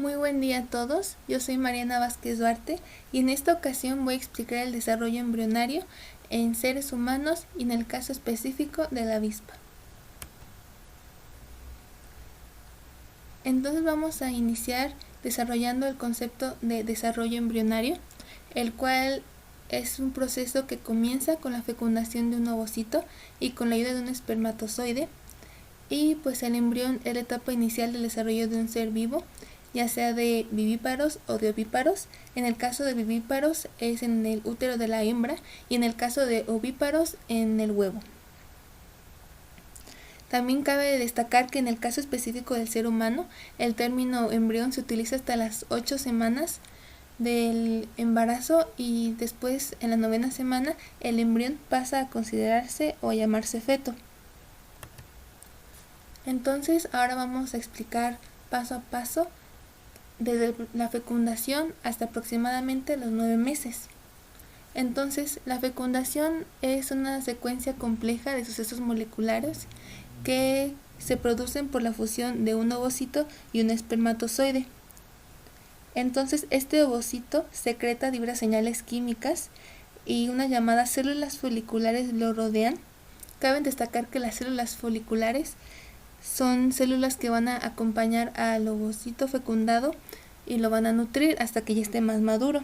Muy buen día a todos, yo soy Mariana Vázquez Duarte y en esta ocasión voy a explicar el desarrollo embrionario en seres humanos y en el caso específico de la avispa. Entonces vamos a iniciar desarrollando el concepto de desarrollo embrionario, el cual es un proceso que comienza con la fecundación de un ovocito y con la ayuda de un espermatozoide, y pues el embrión es la etapa inicial del desarrollo de un ser vivo, ya sea de vivíparos o de ovíparos. En el caso de vivíparos es en el útero de la hembra y en el caso de ovíparos en el huevo. También cabe destacar que en el caso específico del ser humano, el término embrión se utiliza hasta las 8 semanas del embarazo y después en la 9ª semana el embrión pasa a considerarse o a llamarse feto. Entonces ahora vamos a explicar paso a paso desde la fecundación hasta aproximadamente los 9 meses. Entonces, la fecundación es una secuencia compleja de sucesos moleculares que se producen por la fusión de un ovocito y un espermatozoide. Entonces, este ovocito secreta diversas señales químicas y unas llamadas células foliculares lo rodean. Cabe destacar que las células foliculares son células que van a acompañar al ovocito fecundado y lo van a nutrir hasta que ya esté más maduro.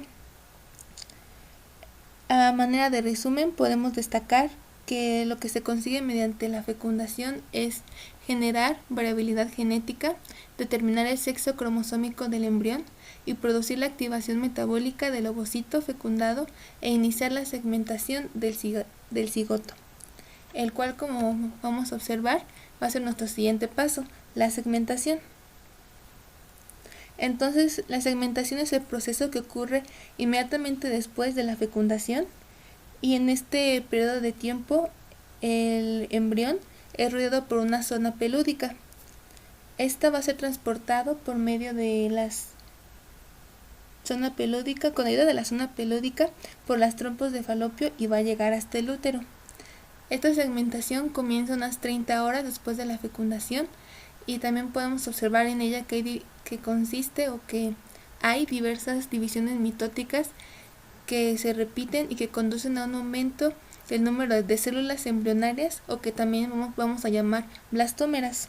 A manera de resumen, podemos destacar que lo que se consigue mediante la fecundación es generar variabilidad genética, determinar el sexo cromosómico del embrión y producir la activación metabólica del ovocito fecundado e iniciar la segmentación del cigoto, el cual, como vamos a observar, va a ser nuestro siguiente paso, la segmentación. Entonces, la segmentación es el proceso que ocurre inmediatamente después de la fecundación y en este periodo de tiempo el embrión es rodeado por una zona pelúdica. Esta va a ser transportado por medio de la zona pelúdica, con ayuda de la zona pelúdica, por las trompas de falopio y va a llegar hasta el útero. Esta segmentación comienza unas 30 horas después de la fecundación y también podemos observar en ella que consiste o que hay diversas divisiones mitóticas que se repiten y que conducen a un aumento del número de células embrionarias o que también vamos a llamar blastómeras.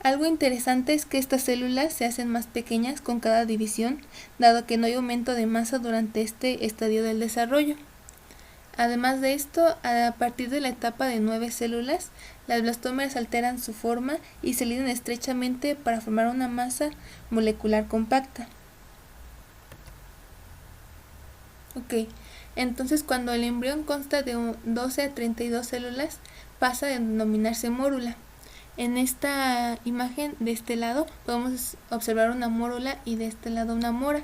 Algo interesante es que estas células se hacen más pequeñas con cada división, dado que no hay aumento de masa durante este estadio del desarrollo. Además de esto, a partir de la etapa de 9 células, las blastómeras alteran su forma y se ligan estrechamente para formar una masa molecular compacta. Entonces cuando el embrión consta de 12 a 32 células, pasa a denominarse mórula. En esta imagen de este lado podemos observar una mórula y de este lado una mora,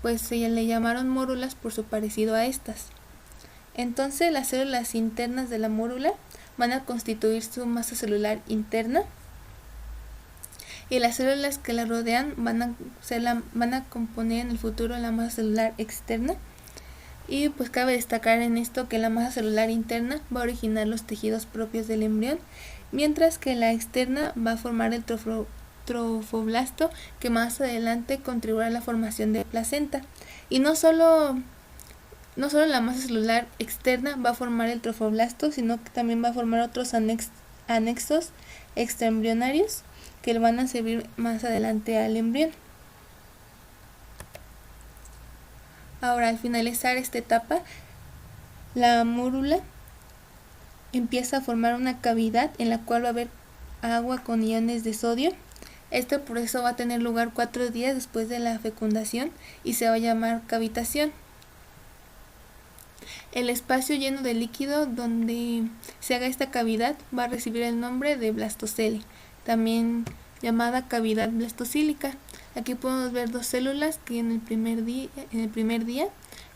pues se le llamaron mórulas por su parecido a estas. Entonces las células internas de la mórula van a constituir su masa celular interna y las células que la rodean van a componer en el futuro la masa celular externa. Y pues cabe destacar en esto que la masa celular interna va a originar los tejidos propios del embrión, mientras que la externa va a formar el trofoblasto, que más adelante contribuirá a la formación de placenta. Y no solo la masa celular externa va a formar el trofoblasto, sino que también va a formar otros anexos extraembrionarios que le van a servir más adelante al embrión. Ahora, al finalizar esta etapa, la mórula empieza a formar una cavidad en la cual va a haber agua con iones de sodio. Este proceso va a tener lugar 4 días después de la fecundación y se va a llamar cavitación. El espacio lleno de líquido donde se haga esta cavidad va a recibir el nombre de blastocele, también llamada cavidad blastocílica. Aquí podemos ver 2 células que en el primer día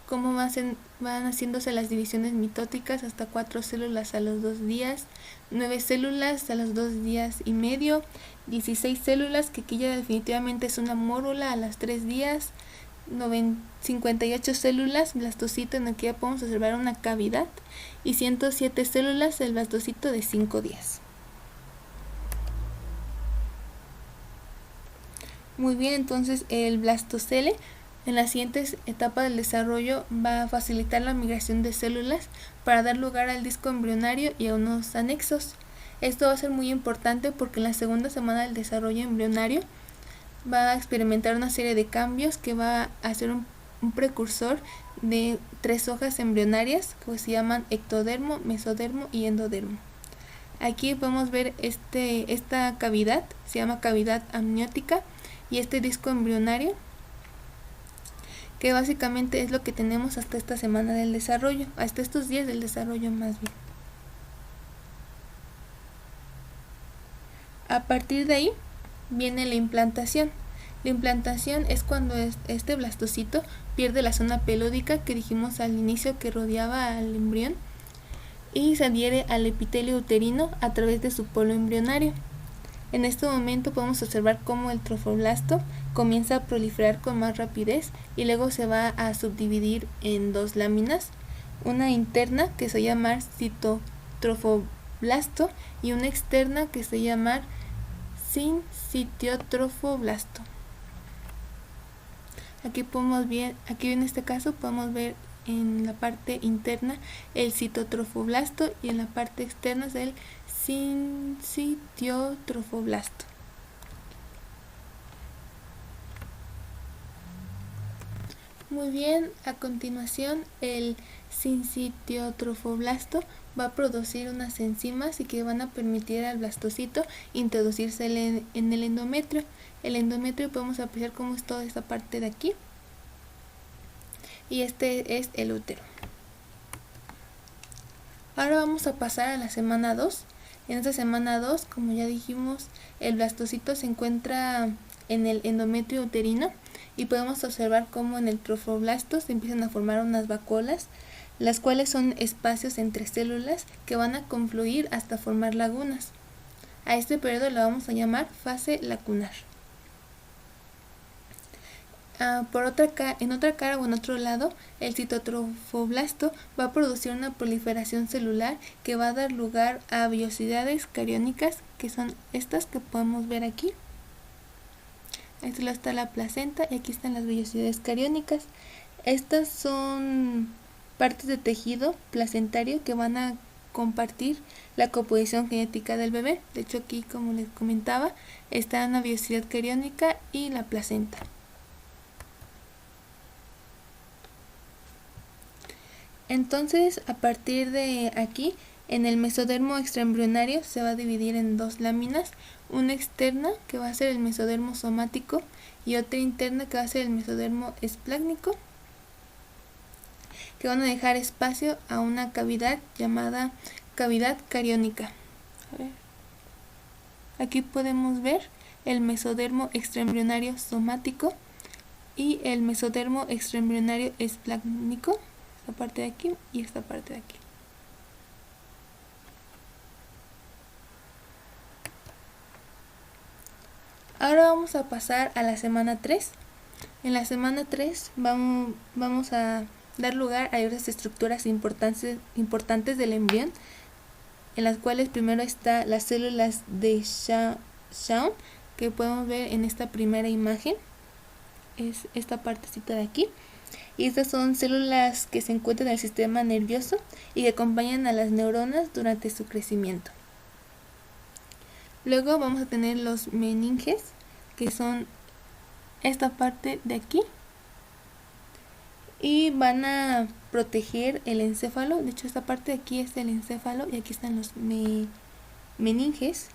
cómo van haciéndose las divisiones mitóticas hasta 4 células a los 2 días, 9 células a los 2 días y medio, 16 células, que aquí ya definitivamente es una mórula a los 3 días, 58 células, blastocito en el que ya podemos observar una cavidad, y 107 células, el blastocito de 5 días. Muy bien, entonces el blastocele en la siguiente etapa del desarrollo va a facilitar la migración de células para dar lugar al disco embrionario y a unos anexos. Esto va a ser muy importante porque en la segunda semana del desarrollo embrionario va a experimentar una serie de cambios que va a ser un precursor de 3 hojas embrionarias que se llaman ectodermo, mesodermo y endodermo. Aquí podemos ver esta cavidad, se llama cavidad amniótica, y este disco embrionario, que básicamente es lo que tenemos hasta esta semana del desarrollo, hasta estos días del desarrollo más bien. A partir de ahí viene la implantación. La implantación es cuando este blastocito pierde la zona pelódica que dijimos al inicio que rodeaba al embrión y se adhiere al epitelio uterino a través de su polo embrionario. En este momento podemos observar cómo el trofoblasto comienza a proliferar con más rapidez y luego se va a subdividir en 2 láminas, una interna que se llama citotrofoblasto y una externa que se llama sincitiotrofoblasto. Aquí en este caso podemos ver en la parte interna el citotrofoblasto y en la parte externa es el sincitiotrofoblasto. Muy bien, a continuación el sincitiotrofoblasto va a producir unas enzimas y que van a permitir al blastocito introducirse en el endometrio. El endometrio podemos apreciar cómo es toda esta parte de aquí y este es el útero. Ahora vamos a pasar a la semana 2. En esta semana 2, como ya dijimos, el blastocito se encuentra en el endometrio uterino y podemos observar cómo en el trofoblasto se empiezan a formar unas vacuolas, las cuales son espacios entre células que van a confluir hasta formar lagunas. A este periodo lo vamos a llamar fase lacunar. En otra cara o en otro lado, el citotrofoblasto va a producir una proliferación celular que va a dar lugar a vellosidades cariónicas, que son estas que podemos ver aquí. Aquí está la placenta y aquí están las vellosidades cariónicas. Estas son partes de tejido placentario que van a compartir la composición genética del bebé. De hecho, aquí, como les comentaba, está una vellosidad cariónica y la placenta. Entonces, a partir de aquí, en el mesodermo extraembrionario se va a dividir en 2 láminas, una externa que va a ser el mesodermo somático y otra interna que va a ser el mesodermo esplácnico, que van a dejar espacio a una cavidad llamada cavidad cariónica. Aquí podemos ver el mesodermo extraembrionario somático y el mesodermo extraembrionario esplácnico, esta parte de aquí y esta parte de aquí. Ahora vamos a pasar a la semana 3. En la semana 3 vamos a dar lugar a diversas estructuras importantes del embrión, en las cuales primero está las células de Schwann, que podemos ver en esta primera imagen, es esta partecita de aquí. Y estas son células que se encuentran en el sistema nervioso y que acompañan a las neuronas durante su crecimiento. Luego vamos a tener los meninges, que son esta parte de aquí y van a proteger el encéfalo. De hecho, esta parte de aquí es el encéfalo y aquí están los meninges.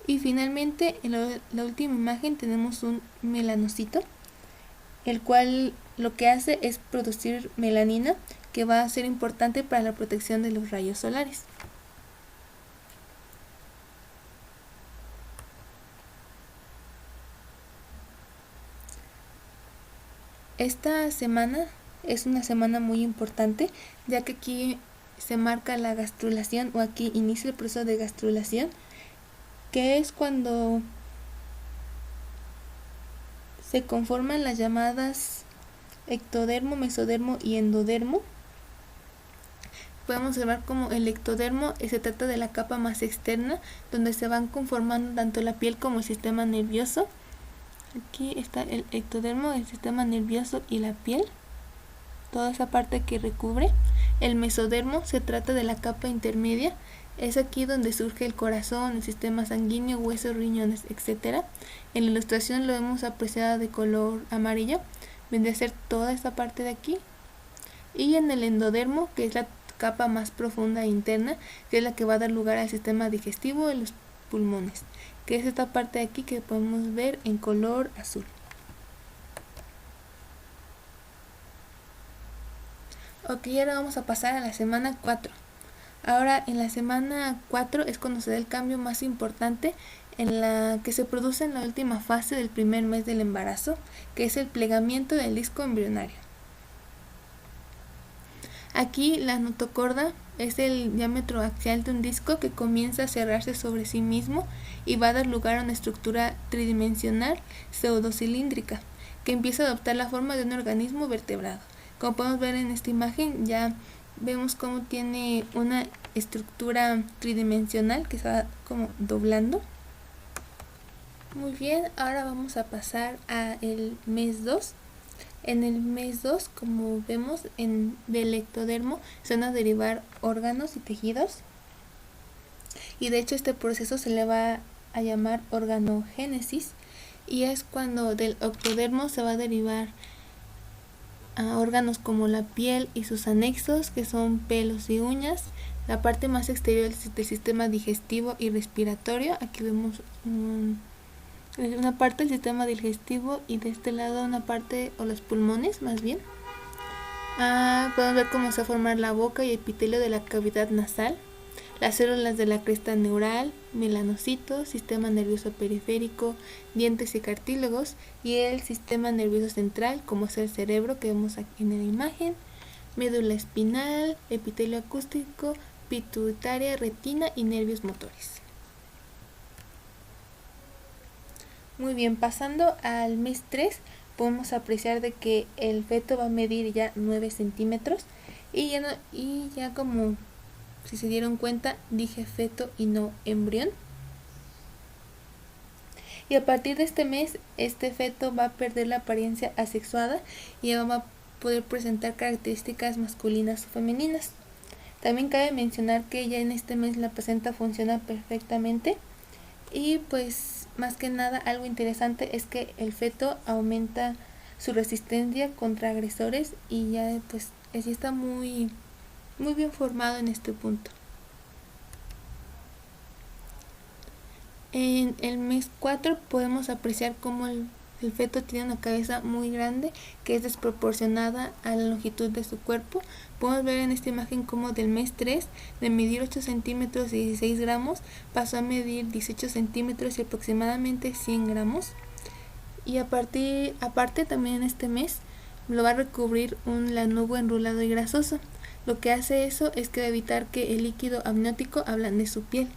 Y finalmente, en la última imagen tenemos un melanocito, el cual lo que hace es producir melanina, que va a ser importante para la protección de los rayos solares. Esta semana es una semana muy importante, ya que aquí se marca la gastrulación, o aquí inicia el proceso de gastrulación, que es cuando se conforman las llamadas ectodermo, mesodermo y endodermo. Podemos observar como el ectodermo se trata de la capa más externa, donde se van conformando tanto la piel como el sistema nervioso. Aquí está el ectodermo, el sistema nervioso y la piel, toda esa parte que recubre. El mesodermo se trata de la capa intermedia, es aquí donde surge el corazón, el sistema sanguíneo, huesos, riñones, etc. En la ilustración lo hemos apreciado de color amarillo, vendría a ser toda esta parte de aquí. Y en el endodermo, que es la capa más profunda e interna, que es la que va a dar lugar al sistema digestivo y los pulmones, que es esta parte de aquí que podemos ver en color azul. Ok, ahora vamos a pasar a la semana 4. Ahora en la semana 4 es cuando se da el cambio más importante, en la que se produce en la última fase del primer mes del embarazo, que es el plegamiento del disco embrionario. Aquí la notocorda es el diámetro axial de un disco que comienza a cerrarse sobre sí mismo y va a dar lugar a una estructura tridimensional pseudocilíndrica que empieza a adoptar la forma de un organismo vertebrado. Como podemos ver en esta imagen, ya vemos cómo tiene una estructura tridimensional que se va como doblando. Muy bien, ahora vamos a pasar a el mes 2. En el mes 2, como vemos, del ectodermo se van a derivar órganos y tejidos. Y de hecho este proceso se le va a llamar organogénesis. Y es cuando del ectodermo se va a derivar a órganos como la piel y sus anexos, que son pelos y uñas. La parte más exterior del sistema digestivo y respiratorio. Aquí vemos una parte del sistema digestivo y de este lado una parte, o los pulmones más bien. Podemos ver cómo se va a formar la boca y epitelio de la cavidad nasal, las células de la cresta neural, melanocitos, sistema nervioso periférico, dientes y cartílagos, y el sistema nervioso central, como es el cerebro que vemos aquí en la imagen, médula espinal, epitelio acústico, pituitaria, retina y nervios motores. Muy bien, pasando al mes 3, podemos apreciar de que el feto va a medir ya 9 centímetros y ya como si se dieron cuenta, dije feto y no embrión. Y a partir de este mes, este feto va a perder la apariencia asexuada y ya va a poder presentar características masculinas o femeninas. También cabe mencionar que ya en este mes la placenta funciona perfectamente y pues más que nada algo interesante es que el feto aumenta su resistencia contra agresores y ya pues así está muy bien formado en este punto. En el mes 4 podemos apreciar cómo el feto tiene una cabeza muy grande que es desproporcionada a la longitud de su cuerpo. Podemos ver en esta imagen cómo del mes 3 de medir 8 centímetros y 16 gramos pasó a medir 18 centímetros y aproximadamente 100 gramos. Y aparte también en este mes lo va a recubrir un lanugo enrulado y grasoso. Lo que hace eso es que va a evitar que el líquido amniótico ablande su piel.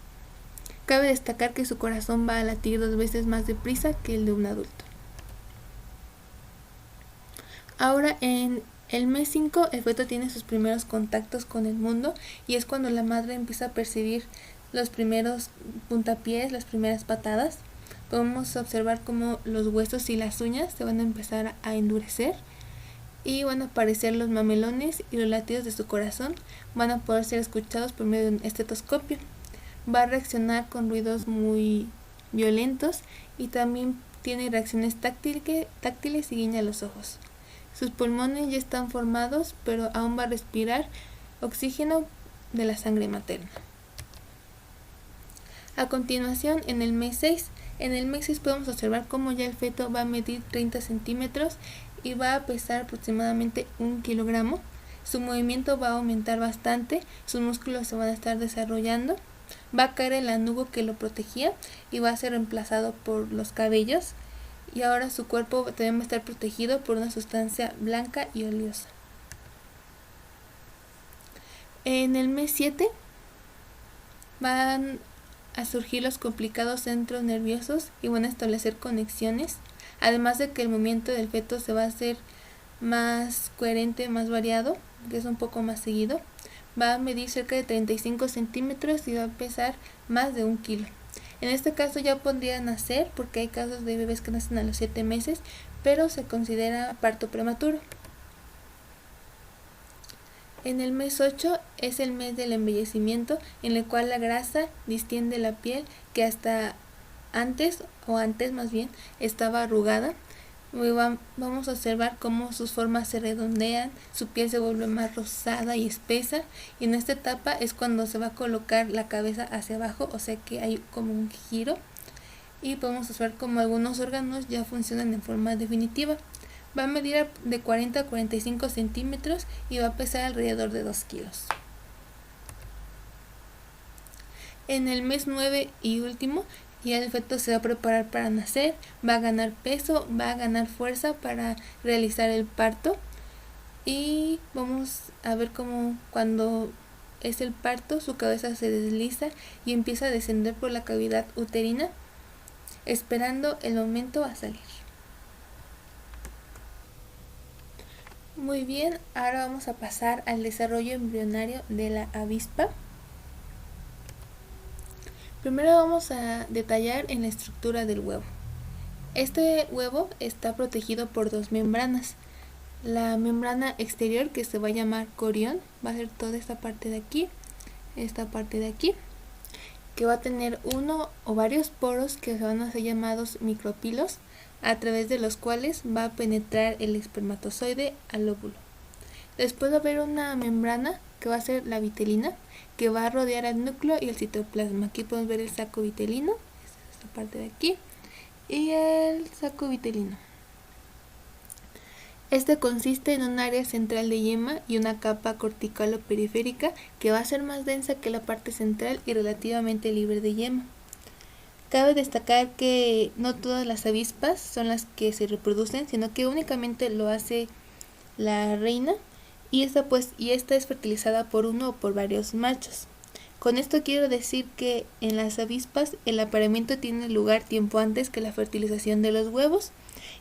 Cabe destacar que su corazón va a latir 2 veces más deprisa que el de un adulto. Ahora en el mes 5 el feto tiene sus primeros contactos con el mundo y es cuando la madre empieza a percibir los primeros puntapiés, las primeras patadas. Podemos observar cómo los huesos y las uñas se van a empezar a endurecer y van a aparecer los mamelones y los latidos de su corazón van a poder ser escuchados por medio de un estetoscopio. Va a reaccionar con ruidos muy violentos y también tiene reacciones táctiles y guiña los ojos. Sus pulmones ya están formados, pero aún va a respirar oxígeno de la sangre materna. A continuación, en el mes 6, podemos observar cómo ya el feto va a medir 30 centímetros y va a pesar aproximadamente 1 kilogramo. Su movimiento va a aumentar bastante, sus músculos se van a estar desarrollando, va a caer el lanugo que lo protegía y va a ser reemplazado por los cabellos. Y ahora su cuerpo también va a estar protegido por una sustancia blanca y oleosa. En el mes 7 van a surgir los complicados centros nerviosos y van a establecer conexiones, además de que el movimiento del feto se va a hacer más coherente, más variado, que es un poco más seguido. Va a medir cerca de 35 centímetros y va a pesar más de 1 kilo. En este caso ya podría nacer, porque hay casos de bebés que nacen a los 7 meses, pero se considera parto prematuro. En el mes 8 es el mes del embellecimiento, en el cual la grasa distiende la piel que hasta antes más bien, estaba arrugada. Vamos a observar cómo sus formas se redondean, su piel se vuelve más rosada y espesa, y en esta etapa es cuando se va a colocar la cabeza hacia abajo, o sea que hay como un giro, y podemos observar cómo algunos órganos ya funcionan en forma definitiva. Va a medir de 40 a 45 centímetros y va a pesar alrededor de 2 kilos. En el mes 9 y último, ya el feto se va a preparar para nacer, va a ganar peso, va a ganar fuerza para realizar el parto. Y vamos a ver cómo cuando es el parto, su cabeza se desliza y empieza a descender por la cavidad uterina, esperando el momento a salir. Muy bien, ahora vamos a pasar al desarrollo embrionario de la avispa. Primero vamos a detallar en la estructura del huevo. Este huevo está protegido por dos membranas. La membrana exterior, que se va a llamar corión, va a ser toda esta parte de aquí, que va a tener uno o varios poros que van a ser llamados micropilos, a través de los cuales va a penetrar el espermatozoide al óvulo. Después va a haber una membrana que va a ser la vitelina, que va a rodear al núcleo y el citoplasma. Aquí podemos ver el saco vitelino, esta parte de aquí, y el saco vitelino. Este consiste en un área central de yema y una capa cortical o periférica que va a ser más densa que la parte central y relativamente libre de yema. Cabe destacar que no todas las avispas son las que se reproducen, sino que únicamente lo hace la reina, y esta es fertilizada por uno o por varios machos. Con esto quiero decir que en las avispas el apareamiento tiene lugar tiempo antes que la fertilización de los huevos,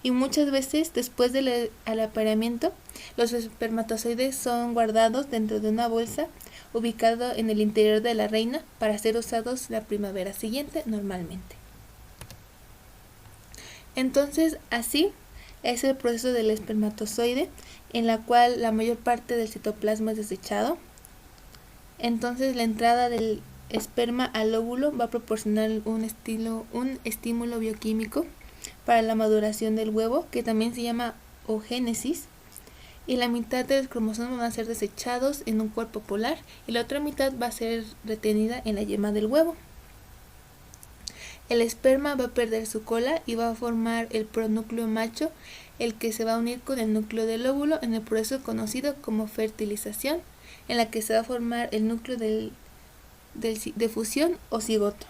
y muchas veces después del apareamiento los espermatozoides son guardados dentro de una bolsa ubicado en el interior de la reina para ser usados la primavera siguiente normalmente. Entonces así es el proceso del espermatozoide, en la cual la mayor parte del citoplasma es desechado. Entonces la entrada del esperma al óvulo va a proporcionar un estímulo bioquímico para la maduración del huevo, que también se llama oogénesis, y la mitad de los cromosomas van a ser desechados en un cuerpo polar y la otra mitad va a ser retenida en la yema del huevo. El esperma va a perder su cola y va a formar el pronúcleo macho, el que se va a unir con el núcleo del óvulo en el proceso conocido como fertilización, en la que se va a formar el núcleo de fusión o cigoto.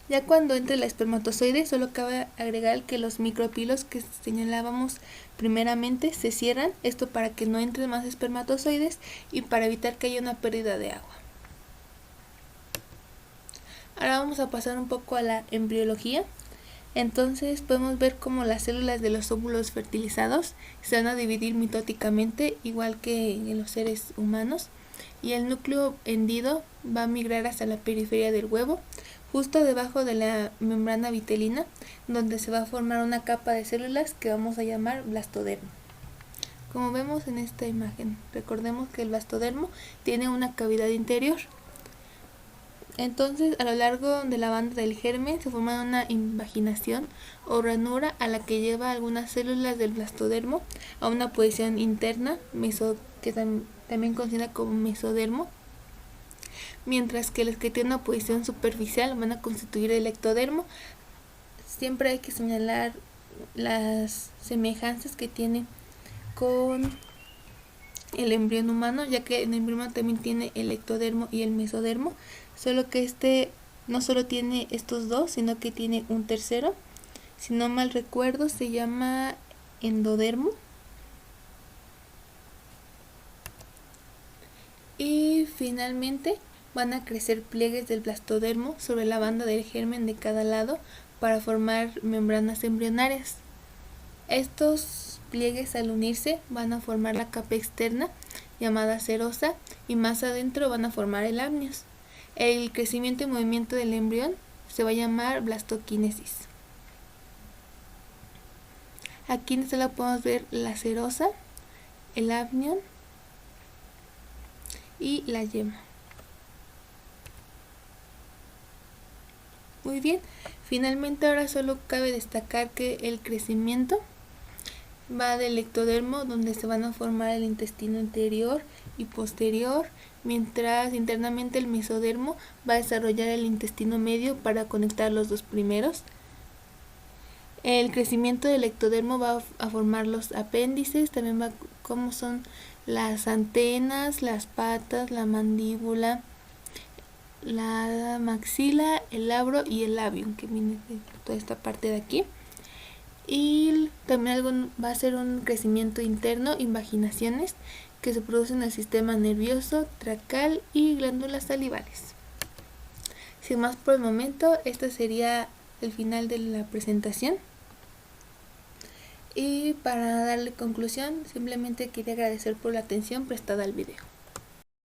Ya cuando entre el espermatozoide, solo cabe agregar que los micropilos que señalábamos primeramente se cierran, esto para que no entren más espermatozoides y para evitar que haya una pérdida de agua. Ahora vamos a pasar un poco a la embriología. Entonces podemos ver cómo las células de los óvulos fertilizados se van a dividir mitóticamente, igual que en los seres humanos, y el núcleo hendido va a migrar hasta la periferia del huevo, justo debajo de la membrana vitelina, donde se va a formar una capa de células que vamos a llamar blastodermo. Como vemos en esta imagen, recordemos que el blastodermo tiene una cavidad interior. Entonces, a lo largo de la banda del germen se forma una invaginación o ranura a la que lleva algunas células del blastodermo a una posición interna, que también conocida como mesodermo, mientras que los que tienen una posición superficial van a constituir el ectodermo. Siempre hay que señalar las semejanzas que tiene con el embrión humano, ya que el embrión humano también tiene el ectodermo y el mesodermo, solo que este no solo tiene estos dos, sino que tiene un tercero. Si no mal recuerdo, se llama endodermo. Y finalmente van a crecer pliegues del blastodermo sobre la banda del germen de cada lado para formar membranas embrionarias. Estos pliegues, al unirse, van a formar la capa externa llamada serosa, y más adentro van a formar el amnios. El crecimiento y movimiento del embrión se va a llamar blastoquinesis. Aquí en esta la podemos ver la serosa, el amnion y la yema. Muy bien, finalmente ahora solo cabe destacar que el crecimiento va del ectodermo, donde se van a formar el intestino anterior y posterior, mientras internamente el mesodermo va a desarrollar el intestino medio para conectar los dos primeros. El crecimiento del ectodermo va a formar los apéndices, también va como son las antenas, las patas, la mandíbula, la maxila, el labro y el labium, que viene de toda esta parte de aquí. Y también va a ser un crecimiento interno, invaginaciones, que se producen en el sistema nervioso, tracal y glándulas salivales. Sin más por el momento, este sería el final de la presentación. Y para darle conclusión, simplemente quería agradecer por la atención prestada al video.